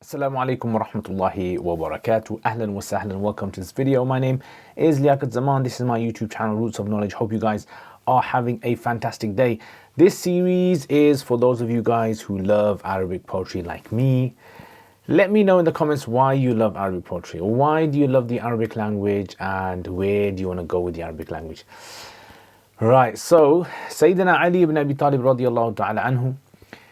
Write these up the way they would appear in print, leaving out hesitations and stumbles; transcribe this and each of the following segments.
Assalamu alaikum wa rahmatullahi wa barakatuh. Ahlan wa sahlan. Welcome to this video. My name is Liaquat Zaman. This is my YouTube channel, Roots of Knowledge. Hope you guys are having a fantastic day. This series is for those of you guys who love Arabic poetry like me. Let me know in the comments why you love Arabic poetry, or why do you love the Arabic language, and where do you want to go with the Arabic language. Right, so Sayyidina Ali ibn Abi Talib radiallahu ta'ala anhu,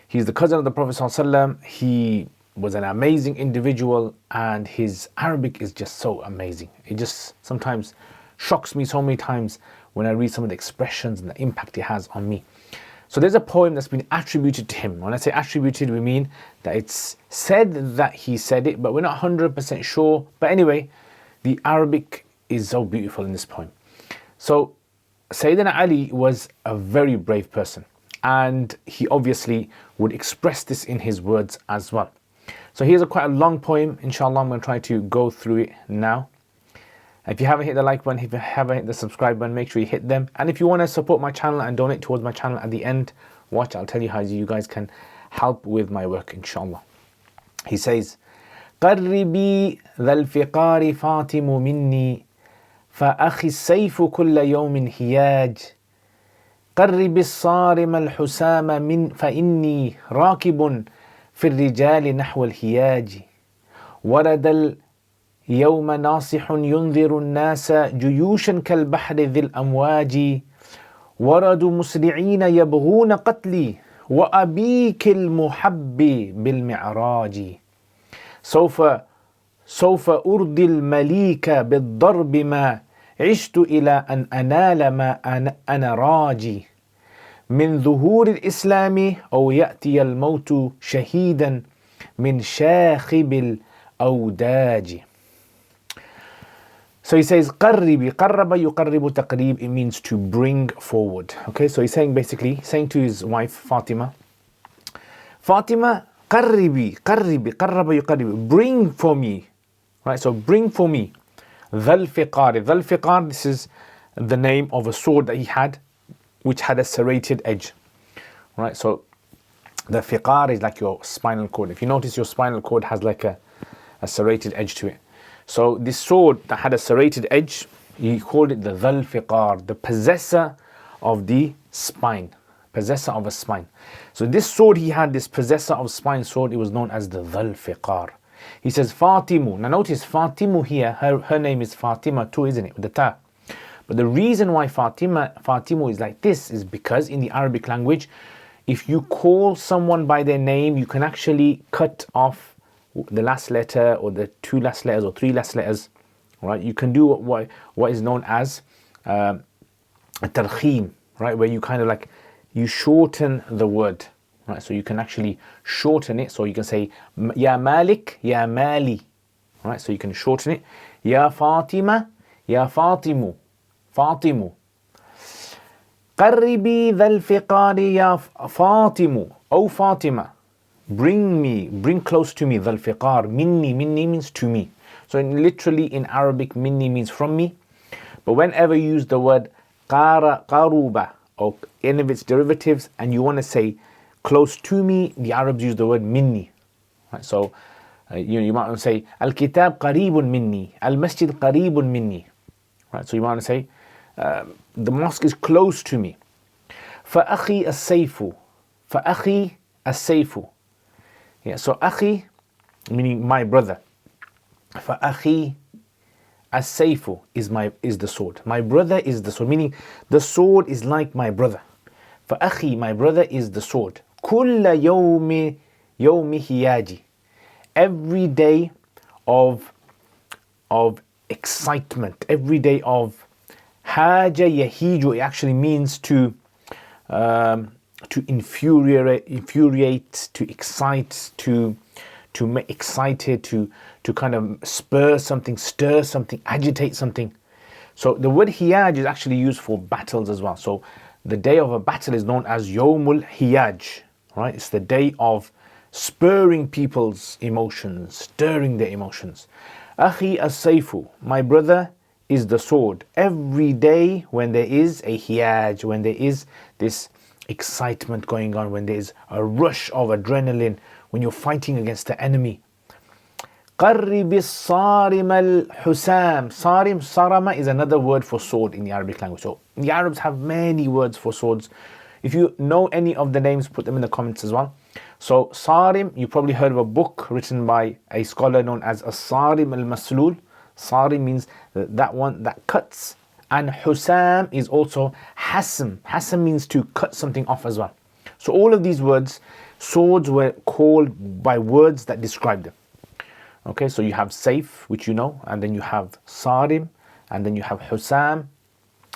he's the cousin of the Prophet sallallahu alaihi wasallam. He was an amazing individual, and his Arabic is just so amazing. It just sometimes shocks me so many times when I read some of the expressions and the impact it has on me. So there's a poem that's been attributed to him. When I say attributed, we mean that it's said that he said it, but we're not 100% sure. But anyway, the Arabic is so beautiful in this poem. So Sayyidina Ali was a very brave person, and he obviously would express this in his words as well. So here's quite a long poem. Inshallah, I'm going to try to go through it now. If you haven't hit the like button, if you haven't hit the subscribe button, make sure you hit them. And if you want to support my channel and donate towards my channel at the end, watch, I'll tell you how you guys can help with my work, inshallah. He says, قربي ذا الفقار فاطم مني فأخي السيف كل يوم هياج قرب الصارم الحسام من فإني راكب في الرجال نحو الهياج ورد اليوم ناصح ينذر الناس جيوشا كالبحر ذي الأمواج وردوا مسرعين يبغون قتلي وأبيك المحب بالمعراج سوف أرضي المليك بالضرب ما عشت إلى أن أنال ما أنا راجي من ظهور الإسلام أو يأتي الموت شهيدا من شاخب الأوداج. So he says, قربي, قرب يقرب تقريب, it means to bring forward. Okay, so he's saying basically, saying to his wife Fatima, Fatima, قربي, قربي, قرب يقرب, bring for me. Right, so bring for me. ذا الفقار. ذا الفقار, this is the name of a sword that he had, which had a serrated edge. Right, so the fiqar is like your spinal cord. If you notice, your spinal cord has like a serrated edge to it. So this sword that had a serrated edge, he called it the dhal fiqar, the possessor of the spine, possessor of a spine. So this sword he had, this possessor of spine sword, it was known as the dhal fiqar. He says Fatimu. Now notice Fatimu here, her name is Fatima too, isn't it, with the ta. But the reason why Fatimu is like this is because in the Arabic language, if you call someone by their name, you can actually cut off the last letter, or the two last letters, or three last letters. Right? You can do what is known as a tarkhim, right? Where you kind of like, you shorten the word. Right? So you can actually shorten it. So you can say Ya Malik, Ya Mali. Right? So you can shorten it. Ya Fatima, Ya Fatimu. Fatimu. قربي ذا الفقار يا فاطم. O Fatima, bring close to me. ذا الفقار. Minni means to me. So literally in Arabic, minni means from me. But whenever you use the word qaruba, or any of its derivatives, and you want to say close to me, the Arabs use the word minni. Right? So you might want to say al-kitab qaribun minni, al-masjid qaribun minni. Right? So you want to say the mosque is close to me. فأخي السيف. فأخي السيف. Yeah, so أخي meaning my brother. فأخي السيف is the sword. My brother is the sword, meaning the sword is like my brother. فأخي, my brother, is the sword. كل يوم هياجي. Every day of excitement, every day of haja yahiju, it actually means to infuriate, to excite, to make excited, to kind of spur something, stir something, agitate something. So the word hiyaj is actually used for battles as well. So the day of a battle is known as yawmul hiyaj, right? It's the day of spurring people's emotions, stirring their emotions. Akhi as-sayfu, my brother is the sword. Every day when there is a hiyaj, when there is this excitement going on, when there is a rush of adrenaline, when you're fighting against the enemy, قرب الصارم الحسام. Sarim, sarama is another word for sword in the Arabic language. So the Arabs have many words for swords. If you know any of the names, put them in the comments as well. So Sarim, you probably heard of a book written by a scholar known as As-Sarim al-Maslul. Sarim means that one that cuts. And Husam is also Hasm. Hasm means to cut something off as well. So all of these words, swords were called by words that describe them. Okay, so you have Saif, which you know, and then you have Sarim, and then you have Husam,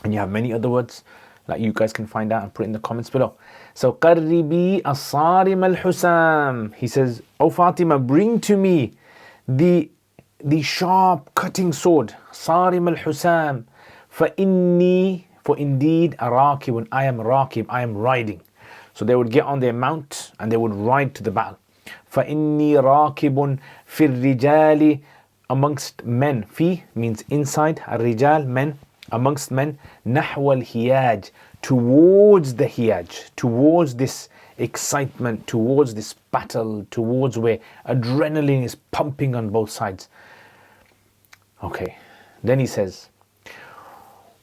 and you have many other words that you guys can find out and put in the comments below. So Qarribi as-Sarim al-Husam. He says, "O Fatima, bring to me the sharp cutting sword, Sarim al-Husam. For indeed Rakibun, I am Rakib, I am riding." So they would get on their mount and they would ride to the battle. فَإِنِّي رَاكِبٌ فِي الرِّجَالِ, amongst men. Fi means inside, الرِّجَال, men, amongst men. نَحْوَ الْهِيَاجِ, towards the hiyaj, towards this excitement, towards this battle, towards where adrenaline is pumping on both sides. Okay, then he says,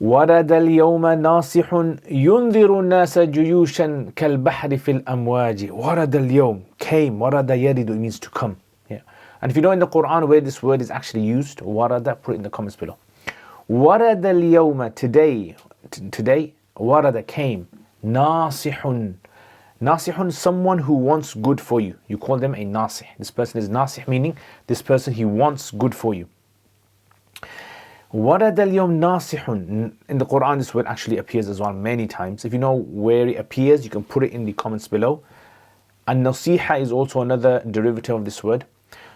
وَرَدَ الْيَوْمَ نَاصِحٌ يُنذِرُ النَّاسَ جُيُوشًا كَالْبَحْرِ فِي الْأَمْوَاجِ. وَرَدَ الْيَوْم, came, وَرَدَ يَرِدُ, it means to come. Yeah. And if you know in the Quran where this word is actually used, وَرَدَ, put it in the comments below. وَرَدَ الْيَوْمَ, today, وَرَدَ, came, نَاصِحٌ. Nasihun, someone who wants good for you. You call them a nasih. This person is nasih, meaning this person, he wants good for you. وَرَدَ الْيَوْمْ نَاصِحٌ. In the Quran, this word actually appears as well many times. If you know where it appears, you can put it in the comments below. And nasiha is also another derivative of this word.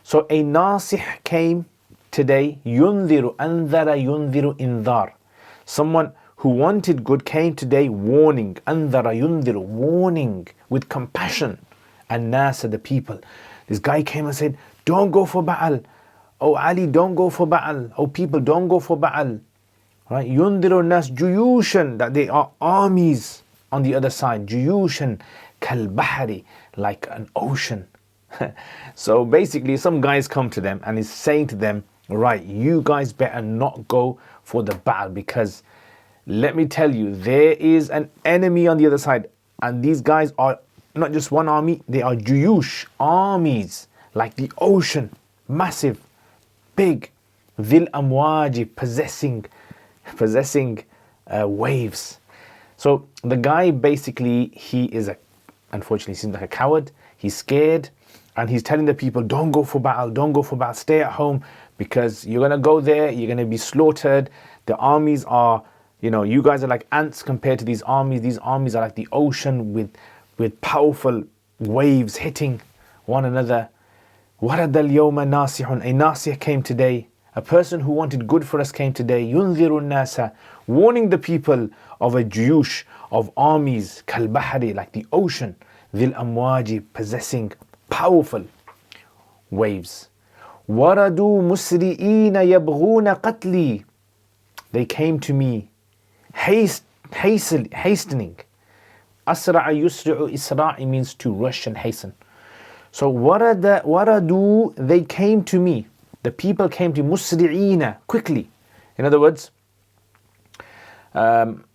So a nasih came today. يُنذِرُ أَنذَرَ يُنذِرُ إِنذَار. Someone who wanted good came today warning. أَنذَرَ يُنذِرُ, warning with compassion. And nasa, the people. This guy came and said, don't go for Baal. Oh Ali, don't go for Baal. Oh people, don't go for Baal. Right? Yundiru nas juyushan, that they are armies on the other side. Juyushan kal bahari, like an ocean. So basically, some guys come to them and is saying to them, right, you guys better not go for the Baal, because let me tell you, there is an enemy on the other side. And these guys are not just one army, they are juyush, armies, like the ocean, massive, big, dhil amwaji, possessing waves. So the guy basically, he is unfortunately seems like a coward. He's scared, and he's telling the people, don't go for Baal, don't go for Baal, stay at home, because you're gonna go there, you're gonna be slaughtered. The armies are, you guys are like ants compared to these armies. These armies are like the ocean with powerful waves hitting one another. وَرَدَ الْيَوْمَ نَاصِحٌ, a nasih came today. A person who wanted good for us came today. يُنذِرُ النَّاسَ, warning the people of a juyush, of armies, كَالْبَحْرِ, like the ocean, ذِي الْأَمْوَاجِ, possessing powerful waves. وَرَدُوا مُسْرِئِينَ يَبْغُونَ قَتْلِي, they came to me hastening. أَسْرَعَ يُسْرِعُ, إِسْرَاء means to rush and hasten. So waradu, they came to me. The people came to musri'ina, quickly. In other words,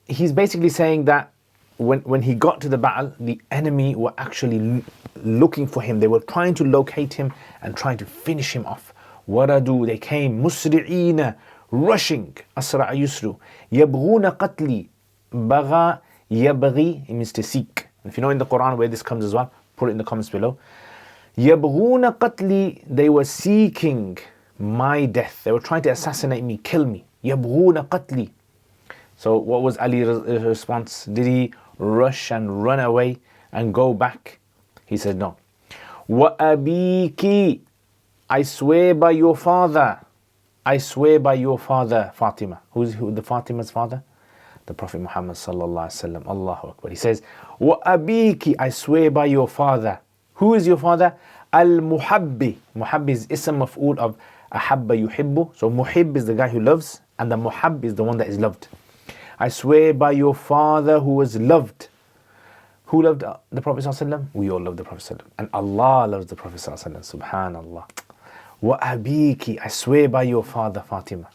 he's basically saying that when he got to the battle, the enemy were actually looking for him. They were trying to locate him and trying to finish him off. Waradu, they came musri'ina, rushing. Asra'a yusru. Yabghuna qatli. Bagha yabghi, it means to seek. If you know in the Quran where this comes as well, put it in the comments below. Yabghuna qatli, they were seeking my death. They were trying to assassinate me, kill me. Yabghuna qatli. So what was Ali's response? Did he rush and run away and go back? He said no. Wa abiki, I swear by your father. I swear by your father, Fatima. Who's the Fatima's father? The Prophet Muhammad sallallahu alaihi wasallam. Allahu Akbar. He says, Wa abiki, I swear by your father. Who is your father? Al-Muhabbi. Muhabbi is ism maf'ul of ahabba yuhibbu. So muhib is the guy who loves, and the muhab is the one that is loved. I swear by your father who was loved. Who loved the Prophet sallallahu alaihi wasallam? We all love the Prophet sallallahu alaihi wasallam. And Allah loves the Prophet sallallahu alaihi wasallam. Subhanallah. وأبيك, I swear by your father Fatima,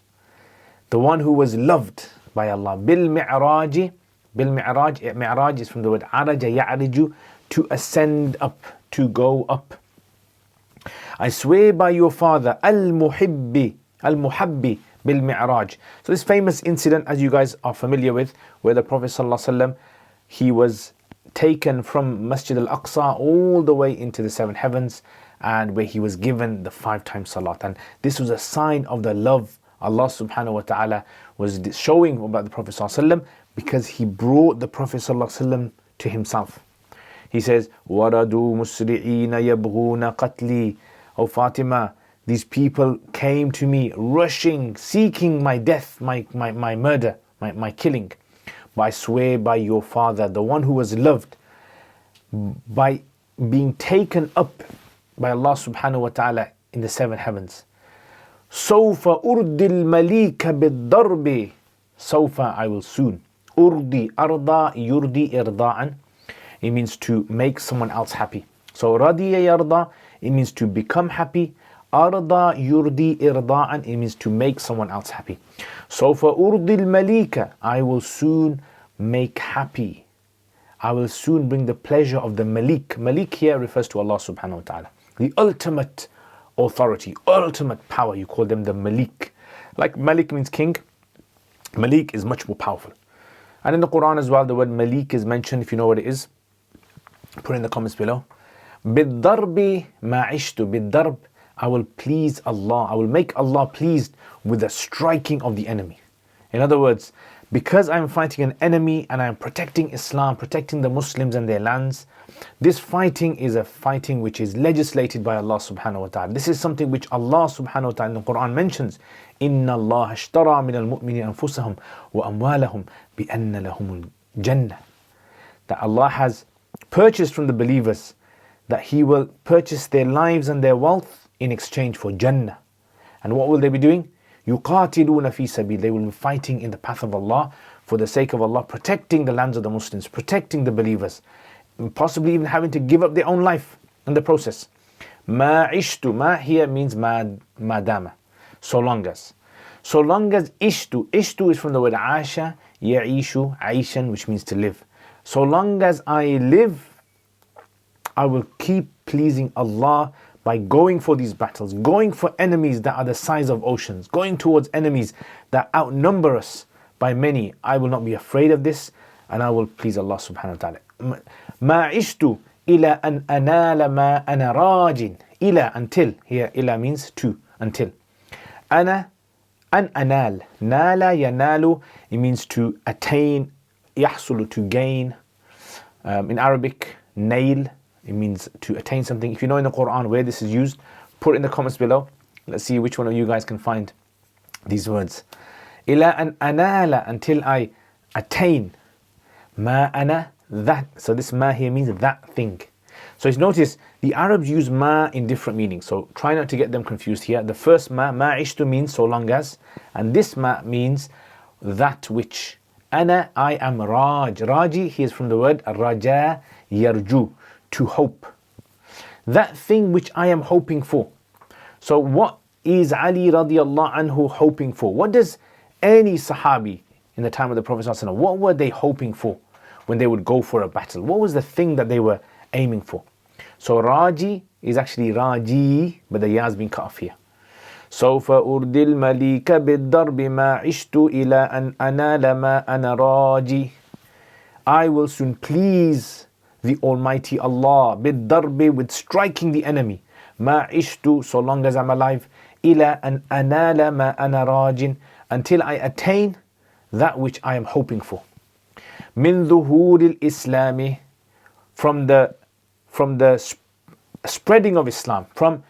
the one who was loved by Allah. بالمعراج, بالمعراج, mi'raj is from the word عرج يعرج, to ascend up, to go up. I swear by your father, al-muhibbi, al-muhabbi bil-mi'raj. So this famous incident, as you guys are familiar with, where the Prophet ﷺ, he was taken from Masjid al-Aqsa all the way into the seven heavens, and where he was given the 5 times salat. And this was a sign of the love Allah subhanahu wa ta'ala was showing about the Prophet ﷺ, because he brought the Prophet ﷺ to himself. He says, وَرَدُوا مُسْرِعِينَ يَبْغُونَ قَتْلِي. O Fatima, these people came to me rushing, seeking my death, my murder, my killing. But I swear by your father, the one who was loved, by being taken up by Allah subhanahu wa ta'ala in the 7 heavens. سوف أرضي المليك بالضرب. سوف, I will soon. أرضي, أرضى, يرضي إرضاءً. It means to make someone else happy. So رضي يرضى, it means to become happy. أرضى يرضي إرضاءً, it means to make someone else happy. سوف أرضي المليك, I will soon make happy. I will soon bring the pleasure of the Malik. Malik here refers to Allah subhanahu wa ta'ala, the ultimate authority, ultimate power. You call them the Malik. Like Malik means king, Malik is much more powerful. And in the Quran as well, the word Malik is mentioned. If you know what it is, put in the comments below. بِالضَّرْبِ مَا عِشْتُ. بِالضَّرْبِ, I will please Allah, I will make Allah pleased with the striking of the enemy. In other words, because I'm fighting an enemy and I'm protecting Islam, protecting the Muslims and their lands, this fighting is a fighting which is legislated by Allah subhanahu wa ta'ala. This is something which Allah subhanahu wa ta'ala in the Quran mentions. إِنَّ اللَّهَ اشْتَرَى مِنَ الْمُؤْمِنِينَ أَنفُسَهُمْ وَأَمْوَالَهُمْ بِأَنَّ لَهُمُ الْجَنَّةِ. That Allah has purchased from the believers, that He will purchase their lives and their wealth in exchange for Jannah. And what will they be doing? يُقَاتِلُونَ فِي سَبِيلِ. They will be fighting in the path of Allah, for the sake of Allah, protecting the lands of the Muslims, protecting the believers, possibly even having to give up their own life in the process. مَا عِشْتُ. Ma here means madama, so long as. So long as ishtu. Ishtu is from the word asha, ya'ishu, aishan, which means to live. So long as I live, I will keep pleasing Allah by going for these battles, going for enemies that are the size of oceans, going towards enemies that outnumber us by many. I will not be afraid of this, and I will please Allah subhanahu wa ta'ala. مَا عِشْتُ إِلَىٰ أَنْ أَنَالَ مَا أَنَا رَاجٍ. Ila, until. Here, ila means to, until. Ana, an anal. Nala, yanalu, it means to attain. Yahsulu, to gain. In Arabic, nail, it means to attain something. If you know in the Quran where this is used, put it in the comments below. Let's see which one of you guys can find these words. Ila an anala, until I attain. Ma ana, that. So this ma here means that thing. So notice the Arabs use ma in different meanings. So try not to get them confused here. The first ma ishtu means so long as. And this ma means that which. Ana, I am raj. Raji, he is from the word raja yarju, to hope. That thing which I am hoping for. So what is Ali radiallahu anhu hoping for? What does any Sahabi in the time of the Prophet ﷺ, what were they hoping for when they would go for a battle? What was the thing that they were aiming for? So Raji is actually Raji, but the ya has been cut off here. سوف أرضي المليك بالضرب ما عشت إلى أن أنال ما أنا راجي. I will soon please the Almighty Allah بالضرب, with striking the enemy, ما عشت, so long as I'm alive, إلى أن أنال ما أنا راج, until I attain that which I am hoping for. من ظهور الإسلام, from the spreading of Islam, from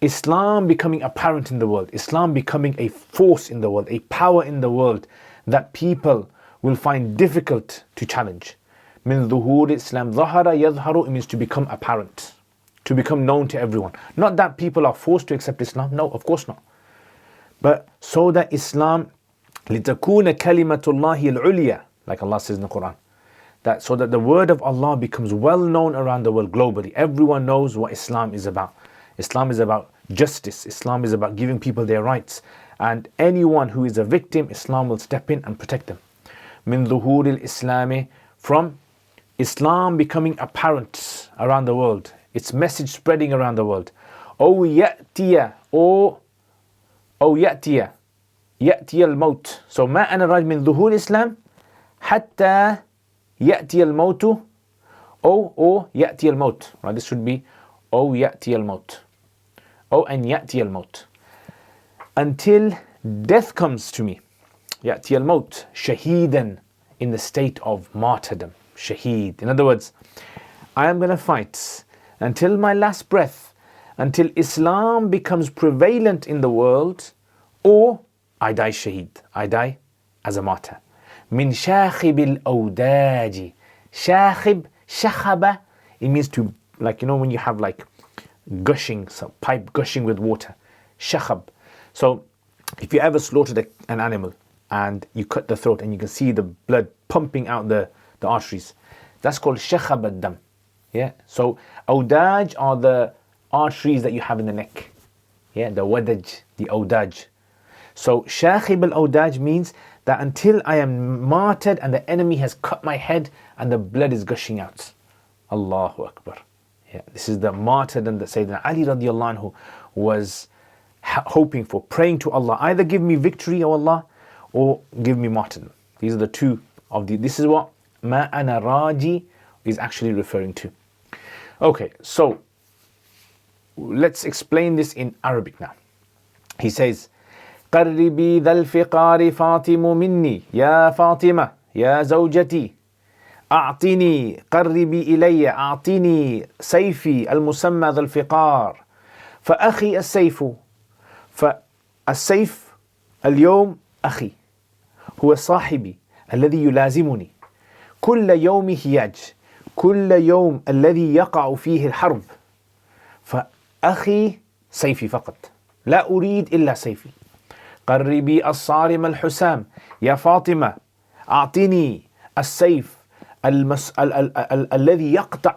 Islam becoming apparent in the world, Islam becoming a force in the world, a power in the world that people will find difficult to challenge. Min dhuhur Islam, ظهر يظهر, it means to become apparent, to become known to everyone. Not that people are forced to accept Islam, no, of course not. But so that Islam, لِتَكُونَ كَلِمَةُ اللَّهِ الْعُلْيَا, like Allah says in the Quran, that so that the word of Allah becomes well known around the world globally. Everyone knows what Islam is about. Islam is about justice. Islam is about giving people their rights. And anyone who is a victim, Islam will step in and protect them. Min dhuhur al-Islami, from Islam becoming apparent around the world, its message spreading around the world. أو يأتي الموت. So ما أنا راج من ظهور الإسلام حتى يأتي الموت أو يأتي الموت. Right, this should be أو يأتي الموت أو أن يأتي الموت, until death comes to me. يأتي الموت شهيدا, in the state of martyrdom. Shaheed. In other words, I am going to fight until my last breath, until Islam becomes prevalent in the world, or I die shaheed. I die as a martyr. Min shakhib al-awdaji. Shakhib, shakhaba, it means to, like, you know, when you have like gushing, some pipe gushing with water. Shakhab. So if you ever slaughtered an animal and you cut the throat and you can see the blood pumping out the arteries, that's called shakhab al-dam. Yeah. So awdaj are the arteries that you have in the neck. Yeah, the wadaj, the awdaj. So shakhib al-awdaj means that until I am martyred and the enemy has cut my head and the blood is gushing out. Allahu Akbar. Yeah, this is the martyrdom that Sayyidina Ali radiallahu anhu was hoping for, praying to Allah, either give me victory, O Allah, or give me martyrdom. These are the two of the, this is what ma ana raji is actually referring to. Okay, so let's explain this in Arabic now. He says, قربي ذا الفقار فاطم مني يا فاطمة يا زوجتي أعطني قربي إلي أعطني سيفي المسمى ذا الفقار فأخي السيف. فالسيف اليوم أخي، هو صاحبي الذي يلازمني كل يوم هياج، كل يوم الذي يقع فيه الحرب. فأخي سيفي فقط، لا أريد إلا سيفي. قربي الصارم الحسام يا فاطمة أعطني السيف الذي يقطع،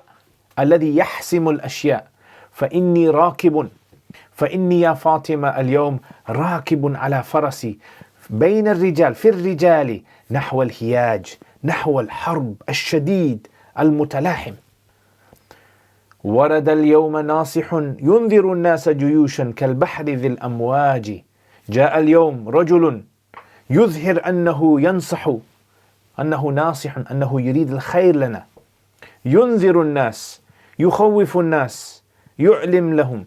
الذي يحسم الأشياء. فإني راكب، فإني يا فاطمة اليوم راكب على فرسي بين الرجال، في الرجال، نحو الهياج، نحو الحرب الشديد المتلاحم. ورد اليوم ناصح ينذر الناس جيوشا كالبحر ذي الأمواج. جاء اليوم رجل يظهر أنه ينصح، أنه ناصح، أنه يريد الخير لنا. ينذر الناس، يخوف الناس، يعلم لهم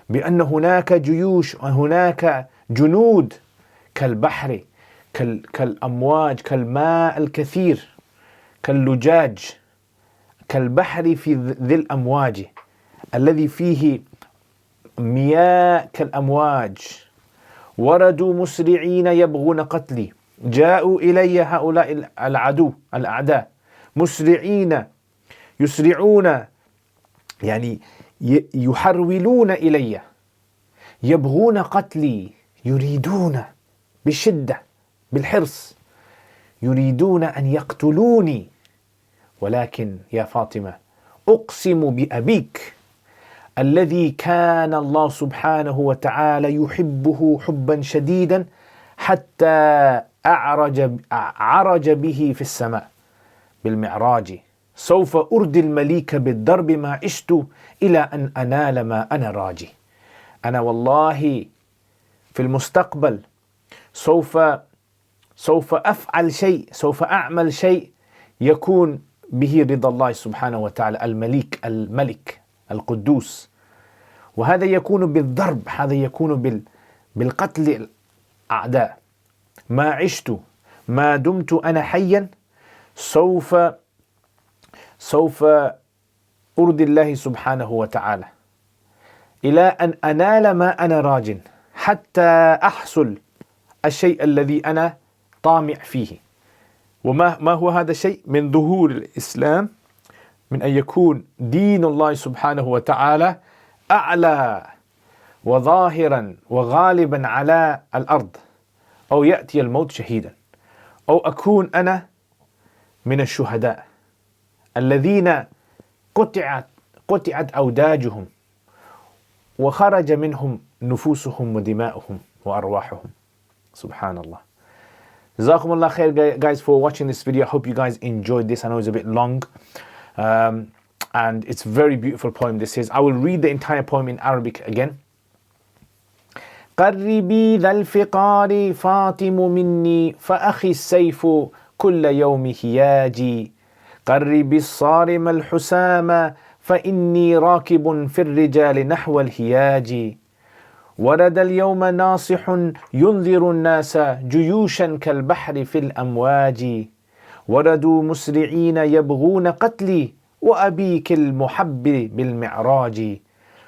بأن هناك جيوش، هناك جنود كالبحر، كالأمواج، كالماء الكثير، كاللجاج، كالبحر في ذي الأمواج الذي فيه مياه كالأمواج. وردوا مسرعين يبغون قتلي. جاءوا إلي هؤلاء العدو، الأعداء، مسرعين، يسرعون، يعني يحرولون إلي، يبغون قتلي، يريدون بشدة، بالحرص، يريدون أن يقتلوني. ولكن يا فاطمة أقسم بأبيك الذي كان الله سبحانه وتعالى يحبه حبا شديدا حتى عرج به في السماء بالمعراج، سوف أردي المليك بالضرب ما عشت إلى أن أنال ما أنا راجي. أنا والله في المستقبل سوف أفعل شيء، سوف أعمل شيء يكون به رضا الله سبحانه وتعالى، الملك القدوس. وهذا يكون بالضرب، هذا يكون بالقتل الأعداء. ما عشت، ما دمت أنا حيا، سوف أرضي الله سبحانه وتعالى إلى أن أنال ما أنا راج، حتى أحصل الشيء الذي أنا طامع فيه. وما هو هذا الشيء؟ من ظهور الإسلام، من أن يكون دين الله سبحانه وتعالى أعلى وظاهرا وغالبا على الأرض، أو يأتي الموت شهيدا، أو أكون أنا من الشهداء الذين قطعت أوداجهم وخرج منهم نفوسهم ودماؤهم وأرواحهم. Subhanallah. Jazakumullah khair guys for watching this video. I hope you guys enjoyed this. I know it's a bit long. And it's a very beautiful poem this is. I will read the entire poem in Arabic again. قربي ذا الفقار فاطم مني فأخي السيف كل يوم هياجي قربي الصارم الحسام فإني راكب في الرجال نحو الهياج ورد اليوم ناصح ينذر الناس جيوشا كالبحر في الأمواج وردوا مسرعين يبغون قتلي وأبيك المحب بالمعراج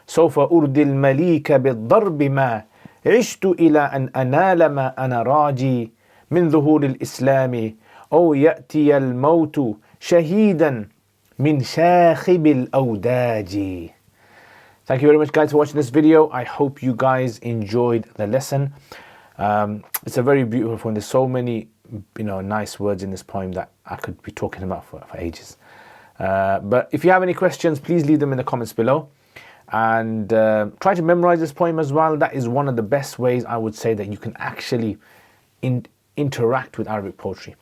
سوف أردي المليك بالضرب ما عشت إلى أن أنال ما أنا راجي من ظهور الإسلام أو يأتي الموت شهيدا من شاخب الأوداج. Thank you very much guys for watching this video. I hope you guys enjoyed the lesson. It's a very beautiful poem. There's so many nice words in this poem that I could be talking about for ages. But if you have any questions, please leave them in the comments below. And try to memorize this poem as well. That is one of the best ways I would say that you can actually interact with Arabic poetry.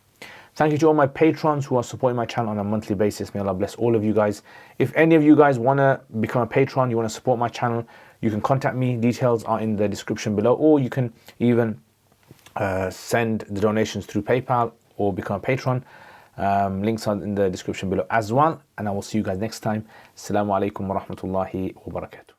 Thank you to all my patrons who are supporting my channel on a monthly basis. May Allah bless all of you guys. If any of you guys want to become a patron, you want to support my channel, you can contact me. Details are in the description below, or you can even send the donations through PayPal or become a patron. Links are in the description below as well. And I will see you guys next time. Assalamu alaikum wa rahmatullahi wa barakatuh.